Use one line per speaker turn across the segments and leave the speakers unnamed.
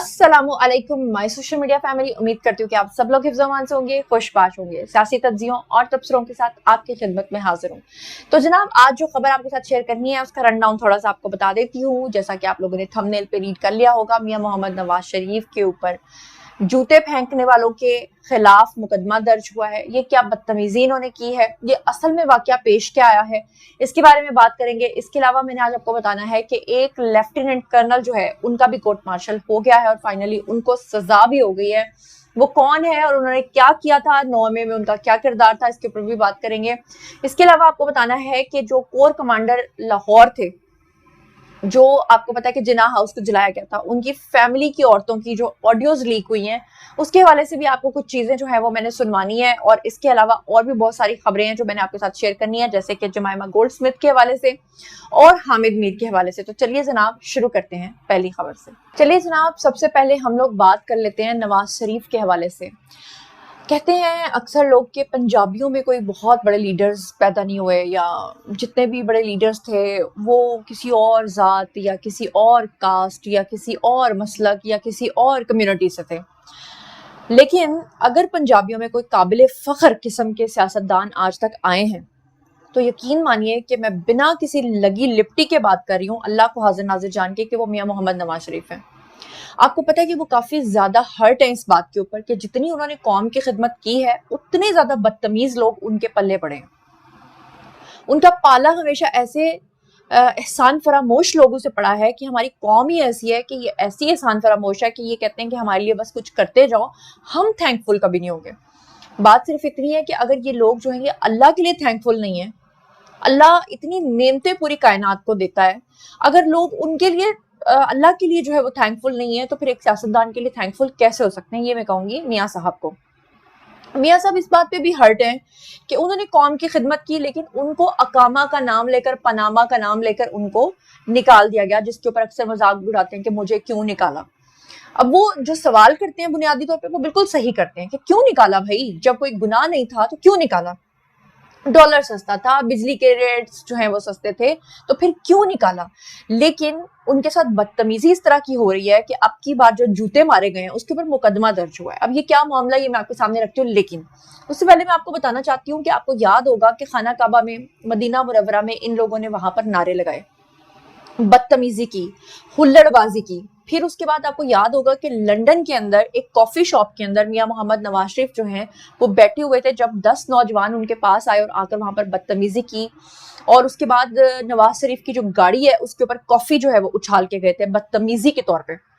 अस्सलाम वालेकुम my social media family. उम्मीद करती हूँ कि आप सब लोग हिफ्ज़-ओ-अमान से होंगे, खुशबाश होंगे। सियासी तज्ज़ियों और तबसरों के साथ आपकी खिदमत में हाजिर हूँ। तो जनाब, आज जो खबर आपके साथ शेयर करनी है उसका रन डाउन थोड़ा सा आपको बता देती हूँ। जैसा कि आप लोगों ने थंबनेल पे रीड कर लिया होगा, मियां मोहम्मद नवाज शरीफ के ऊपर जूते फेंकने वालों के खिलाफ मुकदमा दर्ज हुआ है। ये क्या बदतमीजी इन्होंने की है, ये असल में वाकया पेश क्या आया है, इसके बारे में बात करेंगे। इसके अलावा मैंने आज आपको बताना है कि एक लेफ्टिनेंट कर्नल जो है उनका भी कोर्ट मार्शल हो गया है और फाइनली उनको सजा भी हो गई है। वो कौन है और उन्होंने क्या किया था, 9 मई में उनका क्या किरदार था, इसके ऊपर भी बात करेंगे। इसके अलावा आपको बताना है कि जो कोर कमांडर लाहौर थे, जो आपको पता है कि जिना हाउस को जलाया गया था, उनकी फैमिली की औरतों की जो ऑडियोज लीक हुई हैं, उसके हवाले से भी आपको कुछ चीजें जो है वो मैंने सुनवानी है। और इसके अलावा और भी बहुत सारी खबरें हैं जो मैंने आपके साथ शेयर करनी है, जैसे कि जमाइमा गोल्ड स्मिथ के हवाले से और हामिद मीर के हवाले से। तो चलिए जनाब, शुरू करते हैं पहली खबर से। चलिए जनाब, सबसे पहले हम लोग बात कर लेते हैं नवाज शरीफ के हवाले से। कहते हैं अक्सर लोग कि पंजाबियों में कोई बहुत बड़े लीडर्स पैदा नहीं हुए, या जितने भी बड़े लीडर्स थे वो किसी और ज़ात या किसी और कास्ट या किसी और मसलक या किसी और कम्युनिटी से थे। लेकिन अगर पंजाबियों में कोई काबिल फ़ख्र किस्म के सियासतदान आज तक आए हैं तो यकीन मानिए कि मैं बिना किसी लगी लिपटी के बात कर रही हूँ, अल्लाह को हाजिर नाजिर जान के, कि वो मियां मोहम्मद नवाज शरीफ हैं। आपको पता है कि वो काफी ज्यादा हर्ट है इस बात के ऊपर कि जितनी उन्होंने कौम की खिदमत की है उतने ज्यादा बदतमीज लोग उनके पल्ले पड़े हैं। उनका पाला हमेशा ऐसे एहसान फरामोश लोगों से पड़ा है कि हमारी कौम ही ऐसी है कि ये ऐसी एहसान फरामोश है कि ये कहते हैं कि हमारे लिए बस कुछ करते जाओ, हम थैंकफुल कभी नहीं होंगे। बात सिर्फ इतनी है कि अगर ये लोग जो हैं ये अल्लाह के लिए थैंकफुल नहीं है, अल्लाह इतनी नेमतें पूरी कायनात को देता है, अगर लोग उनके लिए अल्लाह के लिए जो है वो थैंकफुल नहीं है, तो फिर एक सियासतदान के लिए थैंकफुल कैसे हो सकते हैं? ये मैं कहूंगी मियाँ साहब को। मियाँ साहब इस बात पे भी हर्ट हैं कि उन्होंने कौम की खिदमत की, लेकिन उनको अकामा का नाम लेकर, पनामा का नाम लेकर उनको निकाल दिया गया, जिसके ऊपर अक्सर मजाक उड़ाते हैं कि मुझे क्यों निकाला। अब वो जो सवाल करते हैं बुनियादी तौर पे वो बिल्कुल सही करते हैं कि क्यों निकाला भाई, जब कोई गुनाह नहीं था तो क्यों निकाला? डॉलर सस्ता था, बिजली के रेट्स जो हैं वो सस्ते थे, तो फिर क्यों निकाला? लेकिन उनके साथ बदतमीजी इस तरह की हो रही है कि अब की बार जो जूते मारे गए हैं उसके ऊपर मुकदमा दर्ज हुआ है। अब ये क्या मामला, ये मैं आपके सामने रखती हूँ, लेकिन उससे पहले मैं आपको बताना चाहती हूँ कि आपको याद होगा कि खाना काबा में, मदीना मुनव्वरा में इन लोगों ने वहां पर नारे लगाए, बदतमीजी की, हुल्लड़बाजी की। फिर उसके बाद आपको याद होगा कि लंदन के अंदर एक कॉफी शॉप के अंदर मियां मोहम्मद नवाज शरीफ जो हैं वो बैठे हुए थे, जब 10 नौजवान उनके पास आए और आकर वहां पर बदतमीजी की। और उसके बाद नवाज शरीफ की जो गाड़ी है उसके ऊपर कॉफी जो है वो उछाल के गए थे बदतमीजी के तौर पे।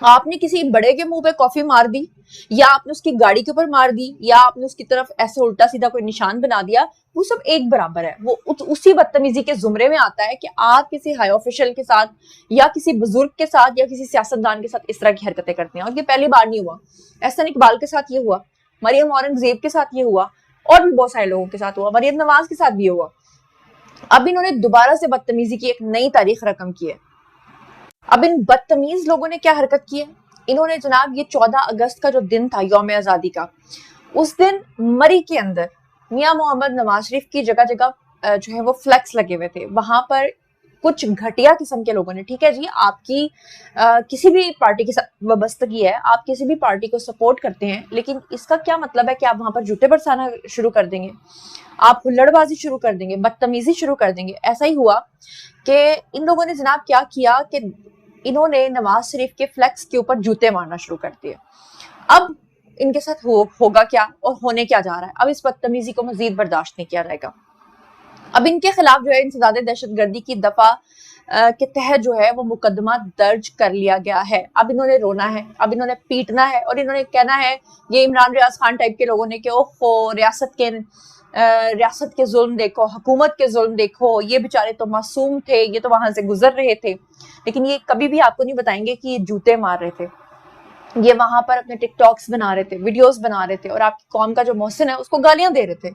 आपने किसी बड़े के मुंह पे कॉफी मार दी, या आपने उसकी गाड़ी के ऊपर मार दी, या आपने उसकी तरफ ऐसे उल्टा सीधा कोई निशान बना दिया, वो सब एक बराबर है। वो उसी बदतमीजी के जुमरे में आता है कि आप किसी हाई ऑफिशियल के साथ या किसी बुजुर्ग के साथ या किसी सियासतदान के साथ इस तरह की हरकतें करते हैं। और ये पहली बार नहीं हुआ, एहसन इकबाल के साथ ये हुआ, मरियम औरंगजेब के साथ ये हुआ, और भी बहुत सारे लोगों के साथ हुआ, मरियम नवाज के साथ भी हुआ। अब इन्होंने दोबारा से बदतमीजी की एक नई तारीख रकम की है। अब इन बदतमीज लोगों ने क्या हरकत की है? इन्होंने जनाब ये 14 अगस्त का जो दिन था, यौम आजादी का, उस दिन मरी के अंदर मियां मोहम्मद नवाज शरीफ की जगह जगह जो है वो फ्लैक्स लगे हुए थे। वहां पर कुछ घटिया किस्म के लोगों ने, ठीक है जी, आपकी किसी भी पार्टी के साथ वाबस्तगी है, आप किसी भी पार्टी को सपोर्ट करते हैं, लेकिन इसका क्या मतलब है कि आप वहां पर जूते बरसाना शुरू कर देंगे, आप हुल्लड़बाजी शुरू कर देंगे, बदतमीजी शुरू कर देंगे? ऐसा ही हुआ कि इन लोगों ने जनाब क्या किया कि इन्होंने नवाज शरीफ के फ्लैक्स के ऊपर जूते मारना शुरू कर दिए। अब इनके साथ होगा क्या और होने क्या जा रहा है? अब इस बदतमीजी को मजीद बर्दाश्त नहीं किया जाएगा। अब इनके खिलाफ जो है इंसदादे दहशतगर्दी की दफा के तहत जो है वो मुकदमा दर्ज कर लिया गया है। अब इन्होंने रोना है, अब इन्होंने पीटना है और इन्होंने कहना है, ये इमरान रियाज खान टाइप के लोगों ने, कि ओहो रियासत के जुल्म देखो, हुकूमत के जुल्म देखो, ये बेचारे तो मासूम थे, ये तो वहां से गुजर रहे थे। लेकिन ये कभी भी आपको नहीं बताएंगे कि ये जूते मार रहे थे, ये वहां पर अपने टिकटॉक्स बना रहे थे, वीडियोस बना रहे थे, और आपकी कौम का जो मोहसिन है उसको गालियां दे रहे थे।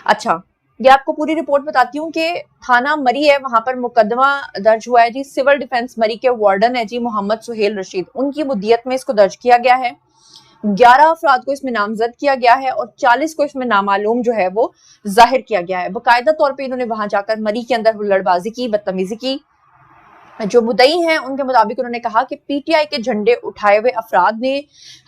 अच्छा, ये आपको पूरी रिपोर्ट बताती हूँ कि थाना मरी है, वहां पर मुकदमा दर्ज हुआ है जी। सिविल डिफेंस मरी के वार्डन है जी मोहम्मद सुहेल रशीद, उनकी मुद्दियत में इसको दर्ज किया गया है। 11 अफराद को इसमें नामजद किया गया है और 40 को इसमें नामालूम जो है वो जाहिर किया गया है। बाकायदा तौर पर इन्होंने वहां जाकर मरी के अंदर हुल्लड़बाजी की, बदतमीजी की, जो मुद्दई हैं उनके मुताबिक उन्होंने कहा कि पीटीआई के झंडे उठाए हुए अफराद ने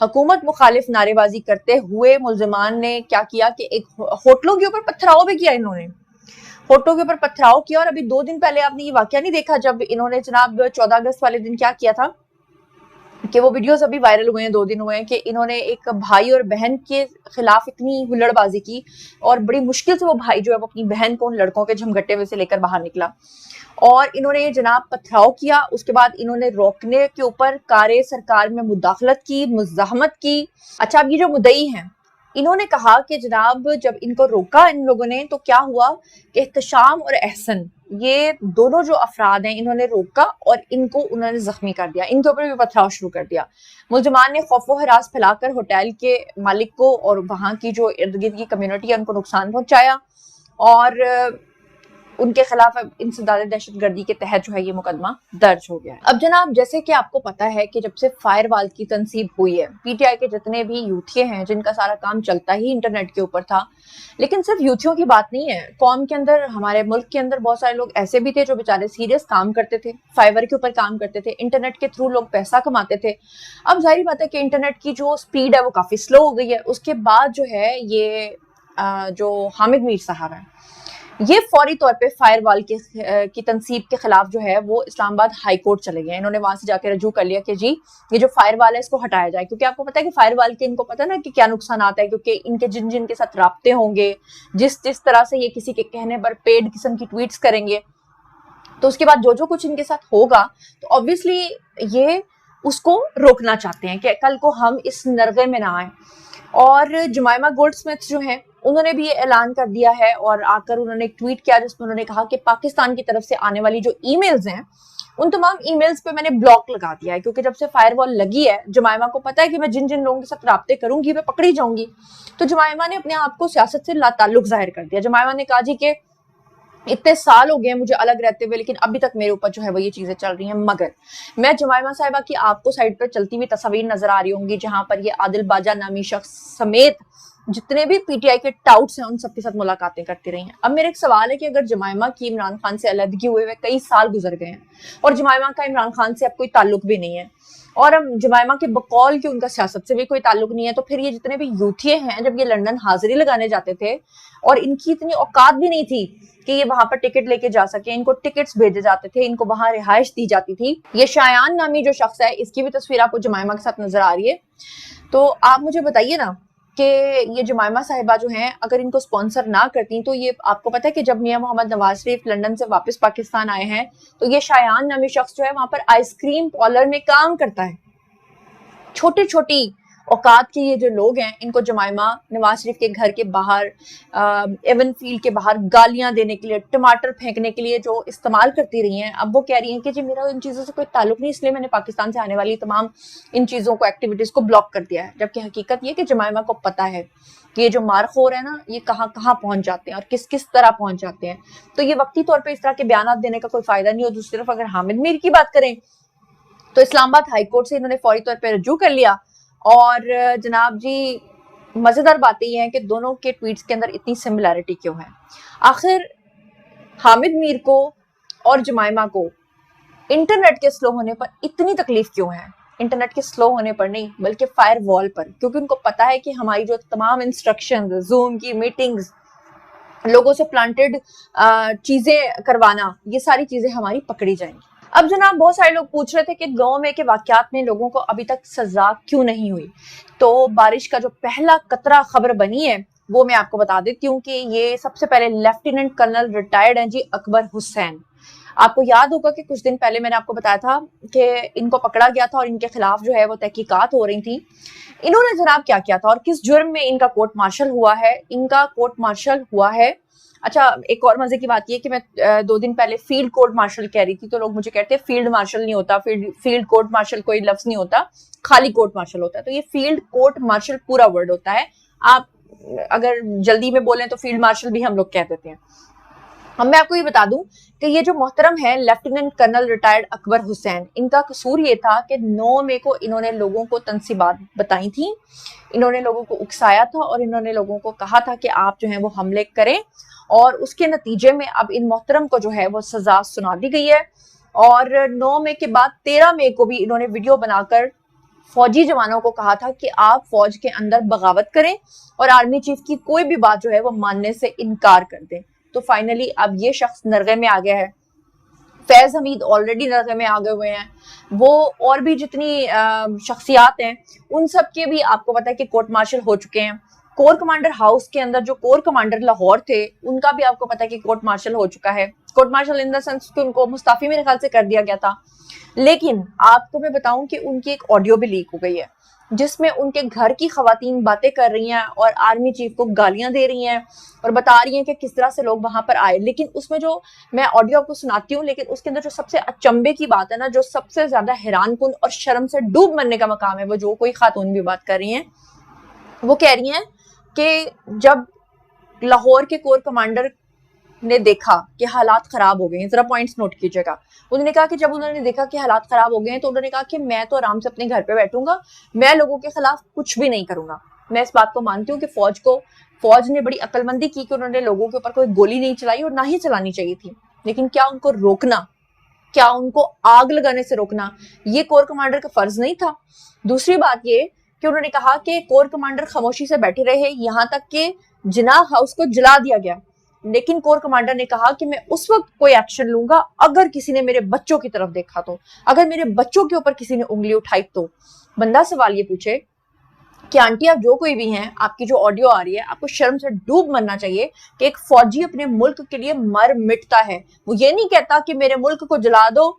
हुकूमत मुखालिफ नारेबाजी करते हुए मुल्जिमान ने क्या किया कि एक होटलों के ऊपर पथराव भी किया। इन्होंने होटलों के ऊपर पथराव किया। और अभी 2 दिन पहले आपने ये वाकया नहीं देखा जब इन्होंने जनाब 14 अगस्त वाले दिन क्या किया था कि वो वीडियोस अभी वायरल हुए हैं, 2 दिन हुए हैं, कि इन्होंने एक भाई और बहन के खिलाफ इतनी हुल्लड़बाजी की और बड़ी मुश्किल से वो भाई जो है वो अपनी बहन को उन लड़कों के झमघट्टे में से लेकर बाहर निकला और इन्होंने ये जनाब पथराव किया। उसके बाद इन्होंने रोकने के ऊपर कारे सरकार में मुदाखलत की, मुज़ाहमत की। अच्छा, अब ये जो मुद्दई हैं इन्होंने कहा कि जनाब जब इनको रोका इन लोगों ने तो क्या हुआ कि एहतशाम और एहसन ये दोनों जो अफराद हैं इन्होंने रोका और इनको उन्होंने जख्मी कर दिया, इनके ऊपर भी पथराव शुरू कर दिया। मुल्जिमान ने खौफ व हरास फैलाकर होटल के मालिक को और वहां की जो इर्द गिर्द की कम्युनिटी है उनको नुकसान पहुंचाया और उनके खिलाफ इंसदाद दहशतगर्दी के तहत जो है ये मुकदमा दर्ज हो गया है। अब जनाब जैसे कि आपको पता है कि जब से फायरवॉल की तनसीब हुई है, पीटीआई के जितने भी यूथिये हैं जिनका सारा काम चलता ही इंटरनेट के ऊपर था, लेकिन सिर्फ यूथियों की बात नहीं है, कौम के अंदर, हमारे मुल्क के अंदर बहुत सारे लोग ऐसे भी थे जो बेचारे सीरियस काम करते थे, फाइवर के ऊपर काम करते थे, इंटरनेट के थ्रू लोग पैसा कमाते थे। अब जाहिर बात है कि इंटरनेट की जो स्पीड है वो काफी स्लो हो गई है। उसके बाद जो है ये जो हामिद मीर साहब है ये फौरी तौर पे फायरवॉल की तनसीब के खिलाफ जो है वो इस्लामाबाद हाई कोर्ट चले गए। इन्होंने वहां से जाकर रजू कर लिया कि जी ये जो फायरवॉल है इसको हटाया जाए, क्योंकि आपको पता है कि फायरवॉल के इनको पता है ना कि क्या नुकसान आता है, क्योंकि इनके जिन जिन के साथ राब्ते होंगे, जिस जिस तरह से ये किसी के कहने पर पेड किस्म की ट्वीट्स करेंगे, तो उसके बाद जो जो कुछ इनके साथ होगा तो ऑब्वियसली ये उसको रोकना चाहते हैं कि कल को हम इस नरगे में ना आए। और जुमाइमा गोल्डस्मिथ जो हैं उन्होंने भी ये ऐलान कर दिया है और आकर उन्होंने एक ट्वीट किया जिसमें उन्होंने कहा कि पाकिस्तान की तरफ से आने वाली जो ईमेल्स हैं उन तमाम ईमेल्स पे मैंने ब्लॉक लगा दिया है, क्योंकि जब से फायरवॉल लगी है जुमाइमा को पता है कि मैं जिन जिन लोगों के साथ राब्ते करूंगी मैं पकड़ी जाऊंगी। तो जुमाइमा ने अपने आप को सियासत से लाताल्लुक जाहिर कर दिया। जुमाइमा ने कहा जी कि इतने साल हो गए मुझे अलग रहते हुए लेकिन अभी तक मेरे ऊपर जो है वो ये चीजें चल रही हैं। मगर मैं जुमाइमा साहिबा की आपको साइड पर चलती हुई तस्वीर नजर आ रही होंगी जहां पर ये आदिल बाजा नामी शख्स समेत जितने भी पीटीआई के टाउट्स हैं उन सबके साथ मुलाकातें करती रही हैं। अब मेरा एक सवाल है कि अगर जुमाइमा की इमरान खान से अलहदगी हुए हुए कई साल गुजर गए हैं और जुमाइमा का इमरान खान से अब कोई ताल्लुक भी नहीं है और अब जुमाइमा के बकौल की उनका सियासत से भी कोई ताल्लुक नहीं है, तो फिर ये जितने भी यूथिये हैं जब ये लंदन हाजिरी लगाने जाते थे और इनकी इतनी औकात भी नहीं थी कि ये वहां पर टिकट लेके जा सके, इनको टिकट्स भेजे जाते थे, इनको वहां रिहाइश दी जाती थी। ये शायान नामी जो शख्स है इसकी भी तस्वीर आपको जुमाइमा के साथ नजर आ रही है। तो आप मुझे बताइए ना कि ये जुमाइमा साहिबा जो हैं अगर इनको स्पॉन्सर ना करती तो ये आपको पता है कि जब मियां मोहम्मद नवाज शरीफ लंदन से वापस पाकिस्तान आए हैं तो ये शायान नामी शख्स जो है वहां पर आइसक्रीम पार्लर में काम करता है। छोटी छोटी औकात के ये जो लोग हैं इनको जुमाइमा नवाज शरीफ के घर के बाहर एवन फील्ड के बाहर गालियां देने के लिए, टमाटर फेंकने के लिए जो इस्तेमाल करती रही हैं, अब वो कह रही हैं कि जी मेरा इन चीज़ों से कोई ताल्लुक नहीं, इसलिए मैंने पाकिस्तान से आने वाली तमाम इन चीज़ों को, एक्टिविटीज़ को ब्लॉक कर दिया है। जबकि हकीकत ये कि जुमाइमा को पता है कि ये जो मारखोर है ना ये कहाँ कहाँ पहुंच जाते हैं और किस किस तरह पहुंच जाते हैं। तो ये वक्ती तौर पर इस तरह के बयान देने का कोई फायदा नहीं। और दूसरी तरफ अगर हामिद मीर की बात करें तो इस्लामाबाद हाईकोर्ट से इन्होंने फौरी तौर पर रजू कर लिया। और जनाब जी मजेदार बातें ये हैं कि दोनों के ट्वीट्स के अंदर इतनी सिमिलैरिटी क्यों है। आखिर हामिद मीर को और जुमाइमा को इंटरनेट के स्लो होने पर इतनी तकलीफ क्यों है? इंटरनेट के स्लो होने पर नहीं बल्कि फायर वॉल पर, क्योंकि उनको पता है कि हमारी जो तमाम इंस्ट्रक्शंस, जूम की मीटिंग्स, लोगों से प्लांटेड चीजें करवाना, ये सारी चीजें हमारी पकड़ी जाएंगी। अब जनाब बहुत सारे लोग पूछ रहे थे कि गांव में के वाकयात में लोगों को अभी तक सजा क्यों नहीं हुई। तो बारिश का जो पहला कतरा खबर बनी है वो मैं आपको बता देती हूँ कि ये सबसे पहले लेफ्टिनेंट कर्नल रिटायर्ड हैं जी अकबर हुसैन। आपको याद होगा कि कुछ दिन पहले मैंने आपको बताया था कि इनको पकड़ा गया था और इनके खिलाफ जो है वो तहकीकात हो रही थी। इन्होंने जनाब क्या किया था और किस जुर्म में इनका कोर्ट मार्शल हुआ है? इनका कोर्ट मार्शल हुआ है, अच्छा एक और मजे की बात ये कि मैं 2 दिन पहले फील्ड कोर्ट मार्शल कह रही थी तो लोग मुझे कहते हैं फील्ड मार्शल नहीं होता, फील्ड कोर्ट मार्शल कोई लफ्ज नहीं होता, खाली कोर्ट मार्शल होता है। तो ये फील्ड कोर्ट मार्शल पूरा वर्ड होता है, आप अगर जल्दी में बोलें तो फील्ड मार्शल भी हम लोग कह देते हैं। अब मैं आपको ये बता दूं कि ये जो मोहतरम है lieutenant colonel retired Akbar Hussain, इनका कसूर ये था कि 9 मई को इन्होंने लोगों को तनसीबात बताई थी, इन्होंने लोगों को उकसाया था और इन्होंने लोगों को कहा था कि आप जो है वो हमले करें और उसके नतीजे में अब इन मोहतरम को जो है वो सजा सुना दी गई है اور 9 مئی کے بعد 13 مئی کو بھی انہوں نے ویڈیو بنا کر فوجی جوانوں کو کہا تھا کہ آپ فوج کے اندر بغاوت کریں اور آرمی چیف کی کوئی بھی بات جو ہے وہ ماننے سے انکار کر دیں. تو فائنلی اب یہ شخص نرغے میں آ گیا ہے. فیض حمید آلریڈی نرغے میں آگے ہوئے ہیں. وہ اور بھی جتنی شخصیات ہیں ان سب کے بھی آپ کو پتا ہے کہ کورٹ مارشل ہو چکے ہیں. کور کمانڈر ہاؤس کے اندر جو کور کمانڈر لاہور تھے ان کا بھی آپ کو پتا ہے کہ کورٹ مارشل ہو چکا ہے. Court martial in the sense کہ ان کو مستعفی میرے خیال سے کر دیا گیا تھا. لیکن آپ کو میں بتاؤں کہ ان کی ایک آڈیو بھی لیک ہو گئی ہے جس میں ان کے گھر کی خواتین باتیں کر رہی ہیں اور آرمی چیف کو گالیاں دے رہی ہیں اور بتا رہی ہیں کہ کس طرح سے لوگ وہاں پر آئے. لیکن اس میں جو میں آڈیو آپ کو سناتی ہوں لیکن اس کے اندر جو سب سے اچنبے کی بات ہے نا, جو سب سے زیادہ حیران کن اور شرم سے ڈوب مرنے کا مقام ہے, وہ جو کوئی خاتون بھی بات کر رہی ہیں, وہ کہہ رہی ہیں کہ جب لاہور کے کور کمانڈر نے دیکھا کہ حالات خراب ہو گئے ہیں, ذرا پوائنٹس نوٹ کیجیے گا, انہوں نے کہا کہ جب انہوں نے دیکھا کہ حالات خراب ہو گئے ہیں تو انہوں نے کہا کہ میں تو آرام سے اپنے گھر پہ بیٹھوں گا, میں لوگوں کے خلاف کچھ بھی نہیں کروں گا. میں اس بات کو مانتی ہوں کہ فوج نے بڑی عقل مندی کی کہ انہوں نے لوگوں کے اوپر کوئی گولی نہیں چلائی اور نہ ہی چلانی چاہیے تھی. لیکن کیا ان کو روکنا, کیا ان کو آگ لگانے سے روکنا یہ کور کمانڈر کا فرض نہیں تھا؟ دوسری بات یہ کہ انہوں نے کہا کہ کور کمانڈر خاموشی سے بیٹھے رہے یہاں تک کہ جناح ہاؤس کو جلا دیا گیا. لیکن کور کمانڈر نے کہا کہ میں اس وقت کوئی ایکشن لوں گا اگر کسی نے میرے بچوں کی طرف دیکھا تو, اگر میرے بچوں کے اوپر کسی نے انگلی اٹھائی تو. بندہ سوال یہ پوچھے کہ آنٹی آپ جو کوئی بھی ہیں, آپ کی جو آڈیو آ رہی ہے, آپ کو شرم سے ڈوب مرنا چاہیے کہ ایک فوجی اپنے ملک کے لیے مر مٹتا ہے. وہ یہ نہیں کہتا کہ میرے ملک کو جلا دو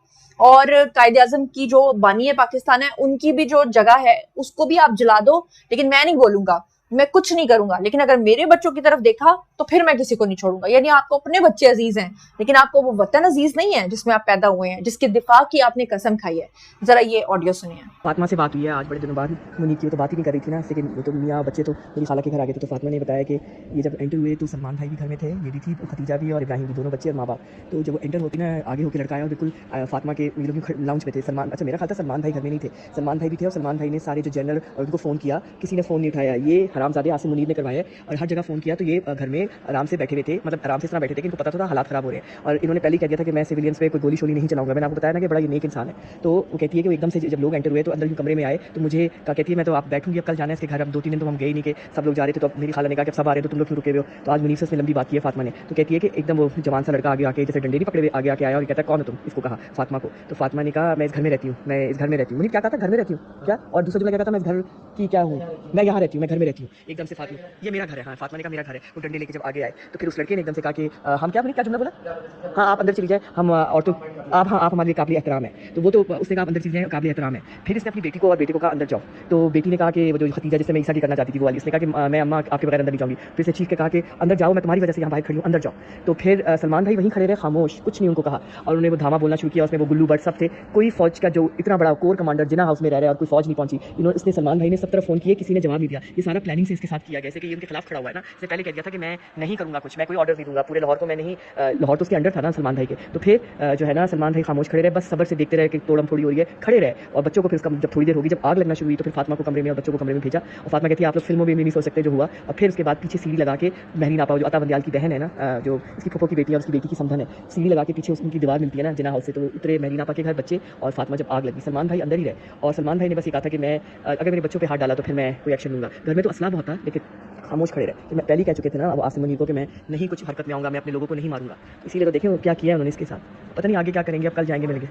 اور قائد اعظم کی جو بانی ہے پاکستان ہے ان کی بھی جو جگہ ہے اس کو بھی آپ جلا دو, لیکن میں نہیں بولوں گا, میں کچھ نہیں کروں گا, لیکن اگر میرے بچوں کی طرف دیکھا تو پھر میں کسی کو نہیں چھوڑوں گا. یعنی آپ کو اپنے بچے عزیز ہیں لیکن آپ کو وہ وطن عزیز نہیں ہے جس میں آپ پیدا ہوئے ہیں, جس کے دفاع کی آپ نے قسم کھائی ہے. ذرا یہ آڈیو سنیے.
فاطمہ سے بات ہوئی ہے آج بڑے دنوں بعد. منیب کی تو بات ہی نہیں کر رہی تھی نا, لیکن وہ تو میاں بچے تو میری خالہ کے گھر آ گئے تھے. تو فاطمہ نے بتایا کہ یہ جب انٹر ہوئے تو سلمان بھائی بھی گھر میں تھے, یہ بھی تھی, ختیجہ بھی اور ابراہیم بھی, دونوں بچے اور ماں باپ. تو جب وہ انٹر ہوتی نا آگے ہو کے لڑکا آیا اور بالکل فاطمہ کے لوگ لاؤنج پہ تھے. سلمان, اچھا میرا خیال تھا سلمان بھائی گھر میں نہیں تھے, سلمان بھائی بھی تھے, اور سلمان بھائی نے سارے جو جنرل اور ان کو فون کیا, کسی نے فون نہیں اٹھایا. یہ حرامزادے عاصم منیر نے کروایا اور ہر جگہ فون کیا. تو یہ گھر میں آرام سے بیٹھے ہوئے تھے, مطلب آرام سے اس طرح بیٹھے تھے کہ ان کو پتا تھا حالات خراب ہو رہے ہیں, اور انہوں نے پہلے کہہ دیا تھا کہ میں سویلینس پہ کوئی گولی شولی نہیں چلاؤں گا. میں نے آپ کو بتایا نا کہ بڑا یہ نیک انسان ہے. تو وہ کہتی ہے کہ وہ ایک دم سے جب لوگ انٹر ہوئے تو اندر کمرے میں آئے تو مجھے کہتی ہے میں تو آپ بیٹھوں گی, اب کل جانا ہے اس کے گھر. اب 2-3 دن تو ہم گئے نہیں کہ سب لوگ جا رہے تھے. تو میری خالہ نے کہا کہ سب آ رہے تو تم لوگ کیوں رکے ہوئے ہو؟ تو آج منیب سے اس میں لمبی بات کی ہے فاطمہ نے. تو کہتی ہے کہ ایک دم وہ جوان سا لڑکا آگے آ کے جیسے ڈنڈے نہیں پکڑے ہوئے آگے آ کے آیا اور کہتا ہے کون ہو تم, اس کو کہا فاطمہ کو. تو فاطمہ نے کہا میں اس گھر میں رہتی ہوں, میں اس گھر میں رہتی ہوں. منیب کیا کہا تھا, گھر میں رہتی ہوں کیا, اور دوسرا جملہ کہتا تھا میں اس گھر کی کیا ہوں, میں یہاں رہتی ہوں, میں گھر میں رہتی ہوں. ایک دم سے فاطمہ یہ میرا گھر ہے. ہاں فاطمہ نے کہا میرا گھر ہے. وہ ڈنڈے لے کے جب آگے آئے تو پھر اس لڑکے نے ایک دم سے کہا کہ ہم کیا, کیا جملہ بولا, ہاں آپ اندر چلی جائیں, ہم عورتوں آپ, ہاں آپ ہمارے لیے قابل احترام ہے. تو وہ تو اس نے کہا اندر چلی جائیں, قابل احترام ہے. پھر اس نے اپنی بیٹی کو اور بیٹے کو کہا اندر جاؤ. تو بیٹی نے کہا کہ وہ جو ختیجہ جس سے میں عیسیٰ کی کرنا چاہتی تھی وہ والی, اس نے کہا کہ میں اماں آپ کے بغیر اندر نہیں جاؤں گی. پھر سے چیخ کے کہا کہ اندر جاؤ, میں تمہاری وجہ سے یہاں باہر کھڑی ہوں, اندر جاؤ. تو پھر سلمان بھائی وہیں کھڑے رہے خاموش, کچھ نہیں ان کو کہا, اور انہوں نے وہ دھاما بولنا شروع کیا. اس میں وہ گلو بٹ سب تھے, کوئی فوج کا جو اتنا بڑا کور کمانڈر جناح ہاؤس میں رہ رہا ہے اور کوئی فوج نہیں پہنچی. اس نے سلمان بھائی نے سب طرف فون کیے, کسی نے جواب نہیں دیا. یہ سارا پلاننگ سے اس کے ساتھ کیا گیا, جیسے کہ یہ ان کے خلاف کھڑا ہوا ہے نا. اس سے پہلے کہہ دیا تھا کہ میں نہیں کروں گا کچھ, میں کوئی آرڈر نہیں دوں گا پورے لاہور کو, میں نہیں, لاہور تو اس کے انڈر تھا نا سلمان بھائی کے. تو پھر جو ہے نا سلمان بھائی خاموش کھڑے رہے, بس صبر سے دیکھتے رہے کہ توڑم تھوڑی ہو رہی ہے, کھڑے رہے. اور بچوں کو پھر اس کا جب تھوڑی دیر ہوگی, جب آگ لگنا شروع ہوئی تو پھر فاطمہ کو کمرے میں اور بچوں کو کمرے میں بھیجا. اور فاطمہ کہتی ہے آپ لوگ فلموں میں بھی نہیں سوچ سکتے جو ہوا. اور پھر اس کے بعد پیچھے سیڑھی لگا کے مہرین آپا جو عطا بندیال کی بہن ہے نا, جو اس کی پھوپھو کی بیٹی ہے اور اس کی بیٹی کی سمدھن ہے, سیڑھی لگا کے پیچھے اس کی دیوار ملتی ہے نا جناح ہاؤس سے, تو اترے مہرین آپا کے گھر بچے اور فاطمہ. جب آگ لگی سلمان بھائی اندر ہی رہے, اور سلمان بھائی نے بس یہ کہا تھا کہ میں اگر میرے بچوں پہ ہاتھ ڈالا تو پھر میں کوئی ایکشن لوں گا. گھر میں تو اسلحہ بہت تھا لیکن خاموش کھڑے رہے. کہ میں پہلے کہہ چکے تھے نا اب عاصم منیر کو کہ میں نہیں کچھ حرکت میں آؤں گا, میں اپنے لوگوں کو نہیں ماروں گا. اسی لیے تو دیکھیں وہ کیا کیا ہے انہوں نے اس کے ساتھ, پتہ نہیں آگے کیا کریں گے, اب کل جائیں گے مل کے.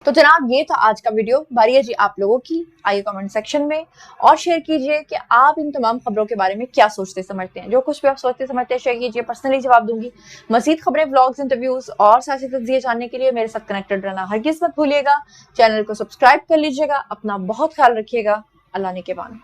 تو جناب یہ تھا آج کا ویڈیو. باری ہے جی آپ لوگوں کی, آئیے کمنٹ سیکشن میں اور شیئر کیجئے کہ آپ ان تمام خبروں کے بارے میں کیا سوچتے سمجھتے ہیں. جو کچھ بھی آپ سوچتے سمجھتے ہیں شیئر کیجئے, پرسنلی جواب دوں گی. مزید خبریں, ولاگز, انٹرویوز اور سیاسی تجزیے جاننے کے لیے میرے ساتھ کنیکٹڈ رہنا ہرگز مت بھولیے گا. چینل کو سبسکرائب کر لیجئے گا. اپنا بہت خیال رکھیے گا. اللہ نے کے بان.